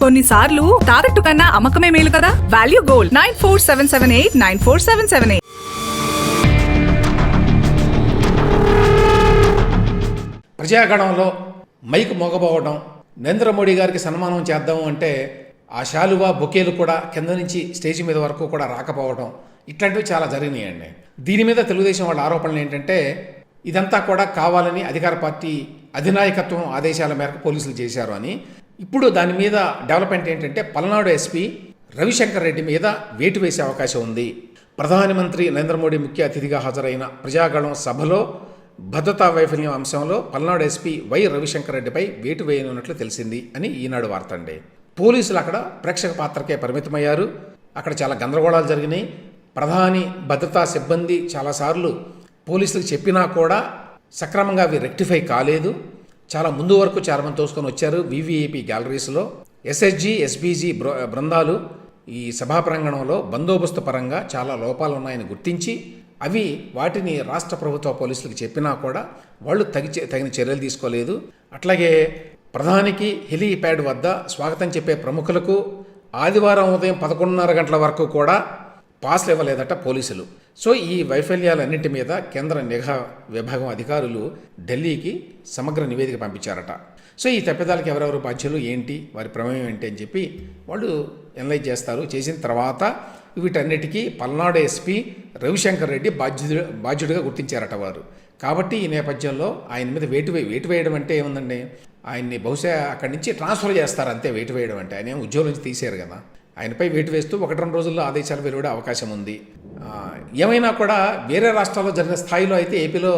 కొన్నిసార్లు తాకట్టు కన్నా అమ్మకమే మేలు కదా. Value gold 9477894778. ప్రజాగణంలో మైక్ మోగబోవడం, నరేంద్ర మోడీ గారికి సన్మానం చేద్దాము అంటే ఆ శాలువా బొకేలు కూడా కింద నుంచి స్టేజ్ మీద వరకు కూడా రాకపోవడం, ఇట్లాంటివి చాలా జరిగినాయండి. దీని మీద తెలుగుదేశం వాళ్ళ ఆరోపణలు ఏంటంటే ఇదంతా కూడా కావాలని అధికార పార్టీ అధినాయకత్వం ఆదేశాల మేరకు పోలీసులు చేశారు అని. ఇప్పుడు దాని మీద డెవలప్మెంట్ ఏంటంటే పల్నాడు ఎస్పీ రవిశంకర్ రెడ్డి మీద వేటు వేసే అవకాశం ఉంది. ప్రధానమంత్రి నరేంద్ర మోడీ ముఖ్య అతిథిగా హాజరైన ప్రజాగణం సభలో భద్రతా వైఫల్యం అంశంలో పల్నాడు ఎస్పీ వై రవిశంకర్ రెడ్డిపై వేటు వేయనున్నట్లు తెలిసింది అని ఈనాడు వార్త అండి. పోలీసులు అక్కడ ప్రేక్షక పాత్రకే పరిమితమయ్యారు. అక్కడ చాలా గందరగోళాలు జరిగినాయి. ప్రధాని భద్రతా సిబ్బంది చాలాసార్లు పోలీసులకు చెప్పినా కూడా సక్రమంగా అవి రెక్టిఫై కాలేదు. చాలా ముందు వరకు చాలామంది తోసుకొని వచ్చారు. వివిఐపి గ్యాలరీస్లో ఎస్ఎస్జి ఎస్బీజీ బృందాలు ఈ సభా ప్రాంగణంలో బందోబస్తు పరంగా చాలా లోపాలు ఉన్నాయని గుర్తించి వాటిని రాష్ట్ర ప్రభుత్వ పోలీసులకు చెప్పినా కూడా వాళ్ళు తగిన చర్యలు తీసుకోలేదు. అట్లాగే ప్రధానికి హెలీప్యాడ్ వద్ద స్వాగతం చెప్పే ప్రముఖులకు ఆదివారం ఉదయం 11:30 గంటల వరకు కూడా పాస్లు ఇవ్వలేదట పోలీసులు. సో ఈ వైఫల్యాలన్నింటి మీద కేంద్ర నిఘా విభాగం అధికారులు ఢిల్లీకి సమగ్ర నివేదిక పంపించారట. సో ఈ తప్పిదాలకు ఎవరెవరు బాధ్యులు ఏంటి, వారి ప్రమేయం ఏంటి అని చెప్పి వాళ్ళు ఎనలైజ్ చేస్తారు. చేసిన తర్వాత వీటన్నిటికీ పల్నాడు ఎస్పీ రవిశంకర్ రెడ్డి బాధ్యుడిగా గుర్తించారట వారు. కాబట్టి ఈ నేపథ్యంలో ఆయన మీద వేటు వేయడం అంటే ఏముందండి, ఆయన్ని బహుశా అక్కడి నుంచి ట్రాన్స్ఫర్ చేస్తారు అంతే. వేటు వేయడం అంటే ఆయన ఉద్యోగం నుంచి తీశారు కదా, ఆయనపై వేటు వేస్తూ 1-2 రోజుల్లో ఆదేశాలు వెలువడే అవకాశం ఉంది. ఏమైనా కూడా వేరే రాష్ట్రాల్లో జరిగిన స్థాయిలో అయితే ఏపీలో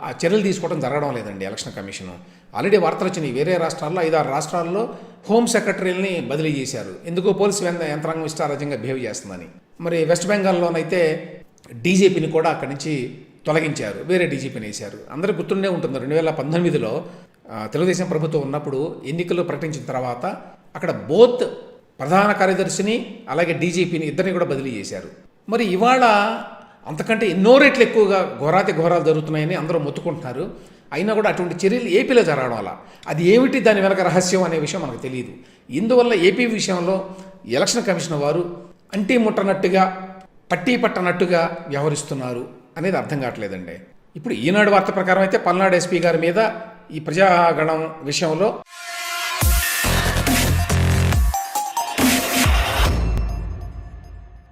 ఆ చర్యలు తీసుకోవడం జరగడం లేదండి. ఎలక్షన్ కమిషన్ ఆల్రెడీ వార్తలు వచ్చినాయి. వేరే రాష్ట్రాల్లో 5-6 రాష్ట్రాల్లో హోమ్ సెక్రటరీలని బదిలీ చేశారు. ఎందుకు పోలీసు యంత్రాంగం ఇష్టారాజ్యంగా బిహేవ్ చేస్తుందని. మరి వెస్ట్ బెంగాల్లోనైతే డీజీపీని కూడా అక్కడి నుంచి తొలగించారు, వేరే డీజీపీని వేశారు. అందరూ గుర్తుండే ఉంటుంది, 2019లో తెలుగుదేశం ప్రభుత్వం ఉన్నప్పుడు ఎన్నికలు ప్రకటించిన తర్వాత అక్కడ బోత్ ప్రధాన కార్యదర్శిని అలాగే డీజీపీని ఇద్దరిని కూడా బదిలీ చేశారు. మరి ఇవాళ అంతకంటే ఎన్నో రెట్లు ఎక్కువగా ఘోరాలు జరుగుతున్నాయని అందరూ మొత్తుకుంటున్నారు. అయినా కూడా అటువంటి చర్యలు ఏపీలో జరగడం వల్ల అది ఏమిటి, దాని వెనక రహస్యం అనే విషయం మనకు తెలియదు. ఇందువల్ల ఏపీ విషయంలో ఎలక్షన్ కమిషన్ వారు అంటీ ముట్టనట్టుగా పట్టీ పట్టనట్టుగా వ్యవహరిస్తున్నారు అనేది అర్థం కావట్లేదండి. ఇప్పుడు ఈనాడు వార్త ప్రకారం అయితే పల్నాడు ఎస్పీ గారి మీద ఈ ప్రజాగణం విషయంలో